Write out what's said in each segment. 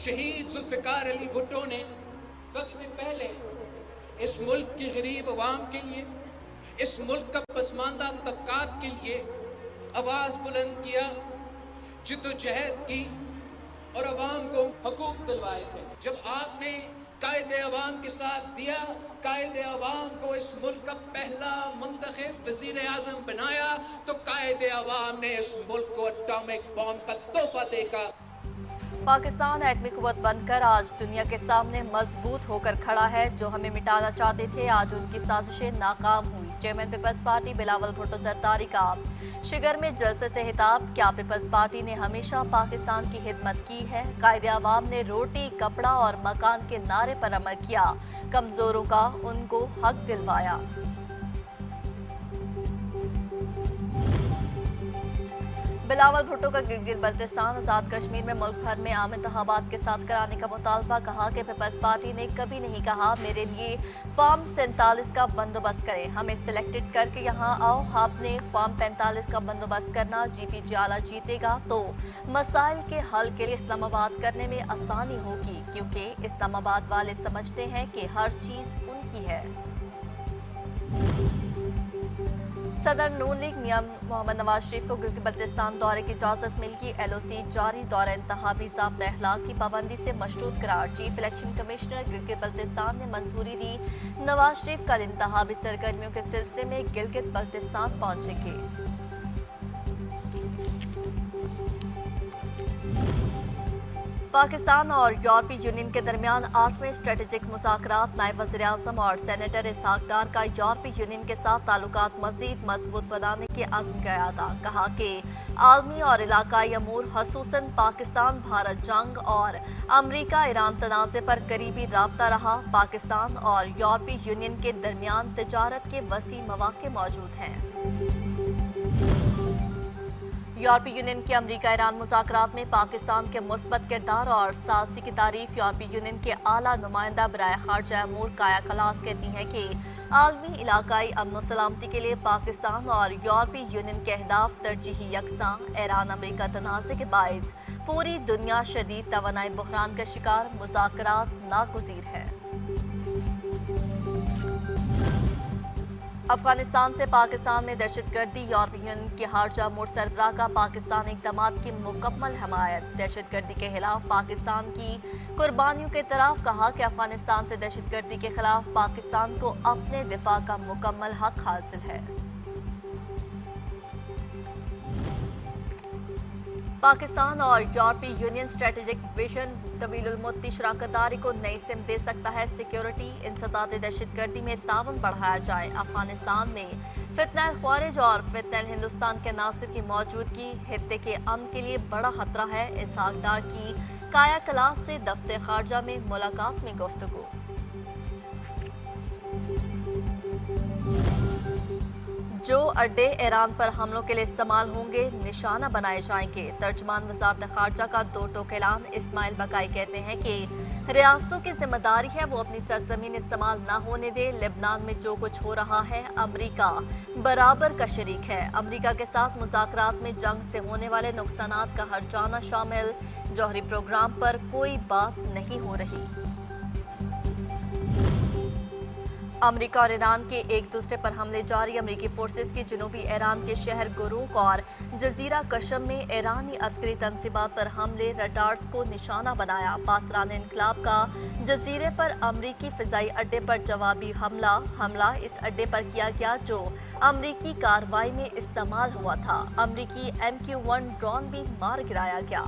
शहीद जुल्फ़िकार अली भुट्टो ने सबसे पहले इस मुल्क के गरीब अवाम के लिए, इस मुल्क का पसमानदा तबकात के लिए आवाज़ बुलंद किया, जिद्दोजहद की और अवाम को हकूक़ दिलवाए थे। जब आपने कायदे अवाम के साथ दिया, कायदे अवाम को इस मुल्क का पहला मुंतखब वज़ीर आज़म बनाया, तो कायदे अवाम ने इस मुल्क को एटॉमिक बॉम्ब का तोहफा देकर पाकिस्तान एटमी कुव्वत बनकर आज दुनिया के सामने मजबूत होकर खड़ा है। जो हमें मिटाना चाहते थे, आज उनकी साजिशें नाकाम हुई। Chairman Peoples party Bilawal Bhutto Zardari का शिगर में जलसे से हिताब। क्या पीपल्स पार्टी ने हमेशा पाकिस्तान की खिदमत की है? कायदे अवाम ने रोटी, कपड़ा और मकान के नारे पर अमल किया। कमजोरों का उनको हक दिलवाया। बिलावल भुट्टो का गिलगित बल्तिस्तान आज़ाद कश्मीर में मुल्क भर में आम इंतखाबात के साथ कराने का मुतालबा। कहा कि पीपल्स पार्टी ने कभी नहीं कहा मेरे लिए फॉर्म 47 का बंदोबस्त करें, हमें सिलेक्टेड करके यहाँ आओ। आपने फॉर्म 45 का बंदोबस्त करना, जीपी जाला जीतेगा तो मसाइल के हल के लिए इस्लामाबाद करने में आसानी होगी, क्योंकि इस्लामाबाद वाले समझते हैं कि हर चीज़ उनकी है। सदर नून लीग मियां मोहम्मद नवाज शरीफ को गिलगित बल्तिस्तान दौरे की इजाजत मिल गई। LOC जारी, दौरा इंतखाबी ज़ाब्ता अखलाक की पाबंदी से मशरूत करार। Chief election commissioner Gilgit Baltistan ने मंजूरी दी। नवाज शरीफ कल इंतखाबी सरगर्मियों के सिलसिले में गिलगित बल्तिस्तान पहुंचेंगे। पाकिस्तान और यूरोपीय यूनियन के दरमियान 8वें स्ट्रेटेजिक मुज़ाकरात। नायब वज़ीर-ए-आज़म और सेनेटर इसहाक डार का यूरोपीय यूनियन के साथ ताल्लुकात मज़ीद मजबूत बनाने के अज़्म का इरादा। कहा कि आलमी और इलाकाई अमूर, ख़ुसूसन पाकिस्तान भारत जंग और अमरीका ईरान तनाज़े पर करीबी राब्ता रहा। पाकिस्तान और यूरोपीय यूनियन के दरमियान तिजारत के वसी मौक़े मौजूद हैं। यूरोपीय यूनियन के अमरीका ईरान मुज़ाकरात में पाकिस्तान के मुस्बत किरदार और सालसी की तारीफ। यूरोपीय यूनियन के आला नुमाइंदा बराए खारजा अमूर काया कलास कहती हैं कि आलमी इलाकाई अमन सलामती के लिए पाकिस्तान और यूरोपीय यूनियन के अहदाफ तरजीही यकसां। ईरान अमरीका तनाज़े के बाइस पूरी दुनिया शदीद तवानाई बहरान का शिकार, मुज़ाकरात नागुज़ीर है। अफगानिस्तान से पाकिस्तान में दहशतगर्दी। यूरोपीय यूनियन के खारजा अमूर सरबराह का पाकिस्तानी इक़दामात की मुकम्मल हमायत। दहशतगर्दी के खिलाफ पाकिस्तान की कुर्बानियों के तरफ। कहा कि अफगानिस्तान से दहशतगर्दी के खिलाफ पाकिस्तान को अपने दिफा का मुकम्मल हक हासिल है। पाकिस्तान और यूरोपीय यूनियन स्ट्रेटेजिक विजन तवीलुल-मुद्दती शराकतदारी को नई सिम दे सकता है। सिक्योरिटी इंसदाद दहशतगर्दी में ताउन बढ़ाया जाए। अफगानिस्तान में फितनह ख्वारिज और फितनह हिंदुस्तान के नासिर की मौजूदगी खित्ते के अमन के लिए बड़ा खतरा है। इसहाक डार की काया कलास से दफ्तर खारजा में मुलाकात में गुफ्तगू। जो अड्डे ईरान पर हमलों के लिए इस्तेमाल होंगे निशाना बनाए जाएंगे। तर्जमान वज़ारत खारजा का दो टोक ऐलान। इस्माइल बकाई कहते हैं कि रियासतों की जिम्मेदारी है वो अपनी सरजमीन इस्तेमाल न होने दे। लेबनान में जो कुछ हो रहा है अमरीका बराबर का शरीक है। अमरीका के साथ मुज़ाकरात में जंग से होने वाले नुकसानात का हर्जाना शामिल। जौहरी प्रोग्राम पर कोई बात नहीं हो रही। अमरीका और ईरान के एक दूसरे पर हमले जारी। अमरीकी फोर्सेस की जनूबी ईरान के शहर गुरूक और जजीरा कशम में ईरानी अस्करी तंसीबात पर हमले। रडार्स को निशाना बनाया। पासरान इनकलाब का जजीरे पर अमरीकी फिजाई अड्डे पर जवाबी हमला इस अड्डे पर किया गया जो अमरीकी कार्रवाई में इस्तेमाल हुआ था। अमरीकी MQ-1 ड्रोन भी मार गिराया गया।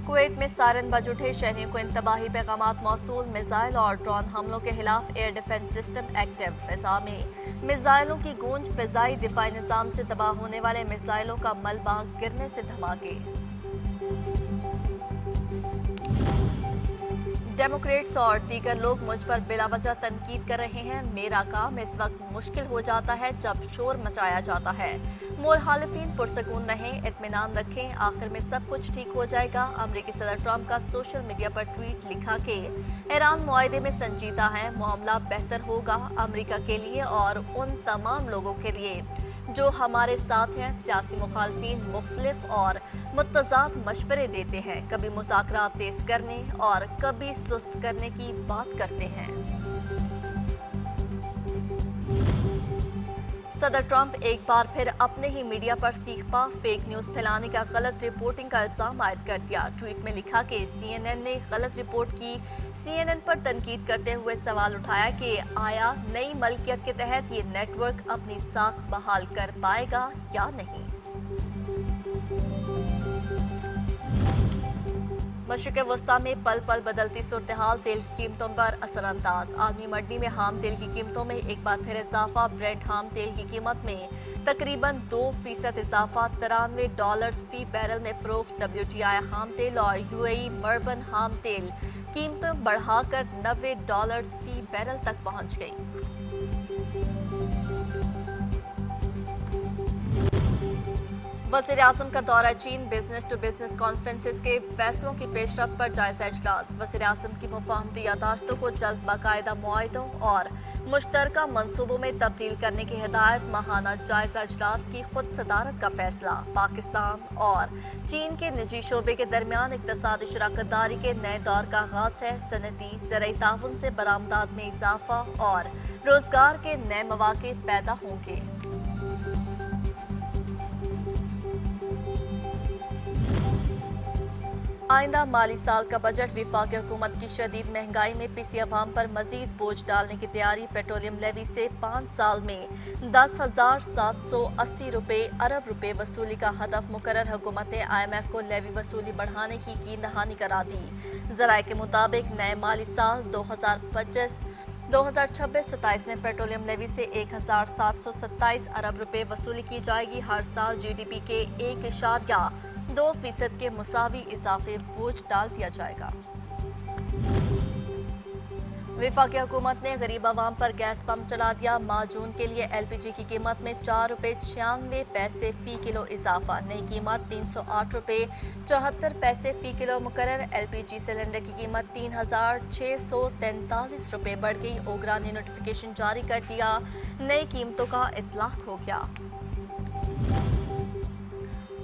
कुवैत में सायरन बज उठे। शहरियों को इंतबाही पैगामात मौसूल। मिसाइल और ड्रोन हमलों के खिलाफ एयर डिफेंस सिस्टम एक्टिव। फिजा में मिसाइलों की गूंज। फिजाई दिफाई निजाम से तबाह होने वाले मिसाइलों का मलबा गिरने से धमाके। डेमोक्रेट्स और दीगर लोग मुझ पर बिलावजह तनकीद कर रहे हैं। मेरा काम इस वक्त मुश्किल हो जाता है जब शोर मचाया जाता है। मुखालिफिन पुरसकून रहें, इत्मीनान रखें, आखिर में सब कुछ ठीक हो जाएगा। अमरीकी सदर ट्रंप का सोशल मीडिया पर ट्वीट लिखा कि ईरान मुआहदे में संजीदा है, मामला बेहतर होगा अमरीका के लिए और उन तमाम लोगों के लिए जो हमारे साथ हैं। सियासी मुखालफिन मुख्तलिफ और मुतज़ाद मशवरे देते हैं, कभी मुज़ाकरात तेज करने और कभी सुस्त करने की बात करते हैं। सदर ट्रंप एक बार फिर अपने ही मीडिया पर सीखपा फेक न्यूज़ फैलाने का गलत रिपोर्टिंग का इल्जाम आयद कर दिया। ट्वीट में लिखा कि CNN ने गलत रिपोर्ट की। CNN पर तनकीद करते हुए सवाल उठाया कि आया नई मलकियत के तहत ये नेटवर्क अपनी साख बहाल कर पाएगा या नहीं। मशरिक़ वस्ता में पल पल बदलती सूरत हाल तेल की कीमतों पर असरअंदाज। आलमी मंडी में हाम तेल की कीमतों में एक बार फिर इजाफा। ब्रेंट हाम तेल की कीमत में तकरीबन 2% इजाफा। $93 फी बैरल में फरोख्त। WTI हाम तेल और UAE मर्बन हाम तेल कीमतें बढ़ाकर $90 फी बैरल तक पहुंच गई। वज़ीर आज़म का दौरा चीन। बिजनेस टू बिजनेस कॉन्फ्रेंसेस के फैसलों की पेशरफ्त पर जायजा इजलास। वज़ीर आज़म की मुफाहमती यादाश्तों को जल्द बाकायदा मुआहिदों और मुश्तरका मंसूबों में तब्दील करने की हिदायत। माहाना जायजा इजलास की खुद सदारत का फैसला। पाकिस्तान और चीन के निजी शोबे के दरमियान इक़्तिसादी शराकतदारी के नए दौर का आगाज है। सनती ज़राई ताउन से बरामदात में इजाफा और रोजगार के नए मौक़े पैदा होंगे। आइंदा माली साल का बजट। वफाकी हुकूमत की शदीद महंगाई में पिसी अवाम पर मजीद बोझ डालने की तैयारी। पेट्रोलियम लेवी से 5 साल में 10,780 अरब रुपए वसूली का हदफ मुकर्रर। हुकूमत ने IMF को लेवी वसूली बढ़ाने की कीन दहानी करा दी। ज़राए के मुताबिक नए माली साल 2026-27 में पेट्रोलियम लेवी से 1,727 अरब रुपए वसूली की जाएगी। हर साल GDP के 1.2% के मुसावी इजाफे बोझ डाल दिया जाएगा। वफाकी हुकूमत ने गरीब आवाम पर गैस पंप चला दिया। माजून के लिए LPG की कीमत में ₹4.96 फी किलो इजाफा। नई कीमत ₹308.74 फी किलो मुकर्रर। LPG सिलेंडर की कीमत ₹3,643 बढ़ गई। ओगरा ने नोटिफिकेशन जारी कर दिया। नई कीमतों का इतलाक हो गया।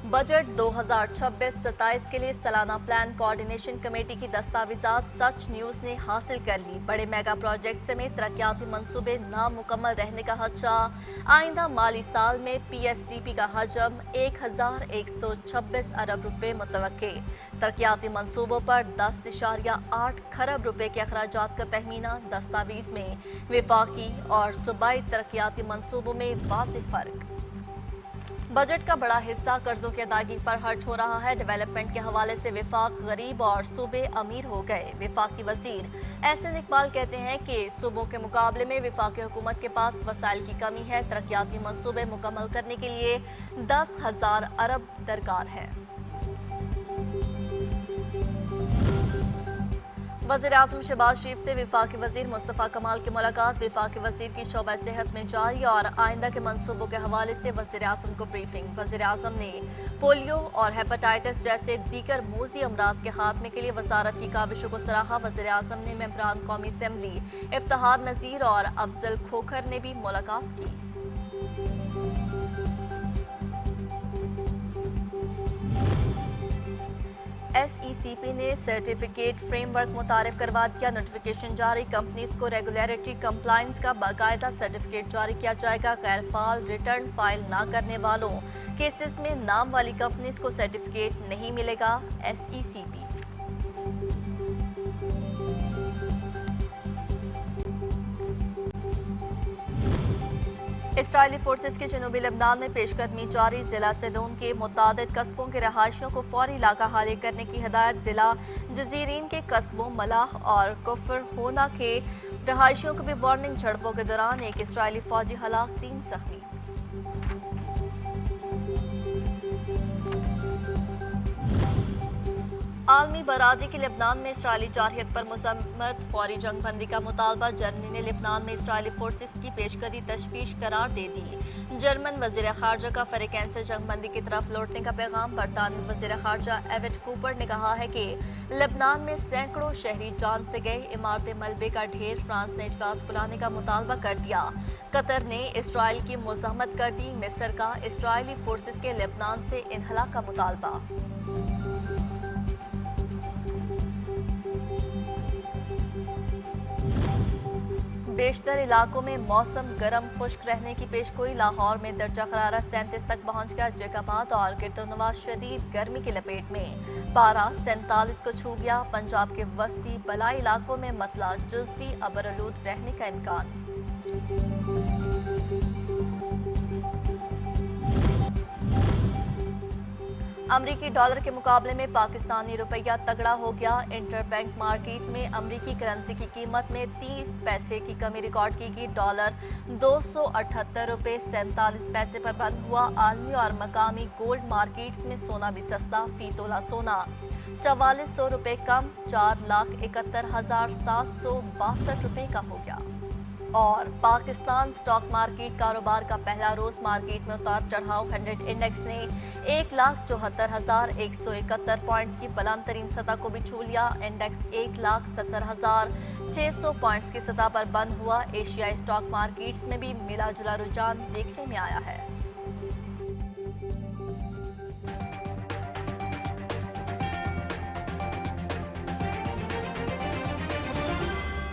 बजट 2026-27 के लिए सालाना प्लान कोऑर्डिनेशन कमेटी की दस्तावेजात सच न्यूज़ ने हासिल कर ली। बड़े मेगा प्रोजेक्ट समेत तरक्याती मंसूबे नामुकम्मल रहने का खदशा। आइंदा माली साल में PSDP का हजम 1,126 अरब रुपए मुतवक्के। तरक्याती मंसूबों पर 10.8 खरब रुपए के अखराजात का तहमीना। दस्तावेज में वफाकी और सूबाई तरक्याती मंसूबों में वाज़ेह फर्क। बजट का बड़ा हिस्सा कर्जों की अदायगी पर खर्च हो रहा है। डेवलपमेंट के हवाले से वफाक गरीब और सूबे अमीर हो गए। वफाकी वजीर एहसन इकबाल कहते हैं कि सूबों के मुकाबले में वफाकी हुकूमत के पास वसाइल की कमी है। तरक्याती मंसूबे मुकम्मल करने के लिए 10,000 अरब दरकार है। वज़ीर आज़म शहबाज शरीफ से वफाकी वज़ीर मुस्तफ़ा कमाल की मुलाकात। वफाकी वज़ीर की शोबा सेहत में जारी और आइंदा के मंसूबों के हवाले से वज़ीर आज़म को ब्रीफिंग। वज़ीर आज़म ने पोलियो और हेपेटाइटिस जैसे दीगर मूजी अमराज के खात्मे के लिए वजारत की काविशों को सराहा। वज़ीर आज़म ने मेंबरान कौमी असम्बली इफ्तिखार नज़ीर और अफजल खोखर ने भी मुलाकात की। SECP ने सर्टिफिकेट फ्रेमवर्क मुतारिफ करवा दिया। नोटिफिकेशन जारी। कंपनीज को रेगुलेटरी कंप्लायंस का बाकायदा सर्टिफिकेट जारी किया जाएगा। गैर फाल रिटर्न फाइल ना करने वालों केसेस में नाम वाली कंपनीज को सर्टिफिकेट नहीं मिलेगा। SECP इसराइली फोर्सेस के जनूबी लेबनान में पेशकदमी जारी। जिला सदून के मुतादिद कस्बों के रहायशियों को फौरी इलाका हाले करने की हिदायत। जिला जजीरीन के कस्बों मलाह और कुफर होना के रहायशियों को भी वार्निंग। झड़पों के दौरान एक इसराइली फौजी हलाक, 3 जख्मी। عالمی برادری کی لبنان میں اسرائیلی جارحیت پر مذمت، فوری جنگ بندی کا مطالبہ۔ جرمنی نے لبنان میں اسرائیلی فورسز کی پیشقدمی تشویش قرار دے دی۔ جرمن وزیر خارجہ کا فریقین سے جنگ بندی کی طرف لوٹنے کا پیغام۔ برطانوی وزیر خارجہ ایوٹ کوپر نے کہا ہے کہ لبنان میں سینکڑوں شہری جان سے گئے، عمارت ملبے کا ڈھیر۔ فرانس نے اجلاس بلانے کا مطالبہ کر دیا۔ قطر نے اسرائیل کی مزاحمت کر دی۔ مصر کا اسرائیلی فورسز کے لبنان سے انخلا کا مطالبہ۔ بیشتر علاقوں میں موسم گرم خشک رہنے کی پیشگوئی۔ لاہور میں درجہ حرارت 37 تک پہنچ گیا۔ جیکاباد اور گردونواں شدید گرمی کی لپیٹ میں، پارہ 47 کو چھو گیا۔ پنجاب کے وسطی بالائی علاقوں میں مطلع جزوی ابرآلود رہنے کا امکان۔ امریکی ڈالر کے مقابلے میں پاکستانی روپیہ تگڑا ہو گیا۔ انٹر بینک مارکیٹ میں امریکی کرنسی کی قیمت میں 30 پیسے کی کمی ریکارڈ کی گئی۔ ڈالر 278 روپے 47 پیسے پر بند ہوا۔ عالمی اور مقامی گولڈ مارکیٹس میں سونا بھی سستا، فی تولہ سونا 4400 روپے کم 4,71,762 روپے کا ہو گیا۔ اور پاکستان سٹاک مارکیٹ کاروبار کا پہلا روز، مارکیٹ میں اتار چڑھاؤ۔ 100 انڈیکس نے 1,74,171 پوائنٹس کی بلند ترین سطح کو بھی چھو لیا۔ انڈیکس 1,70,600 پوائنٹس کی سطح پر بند ہوا۔ ایشیائی سٹاک مارکیٹس میں بھی ملا جلا رجحان دیکھنے میں آیا ہے۔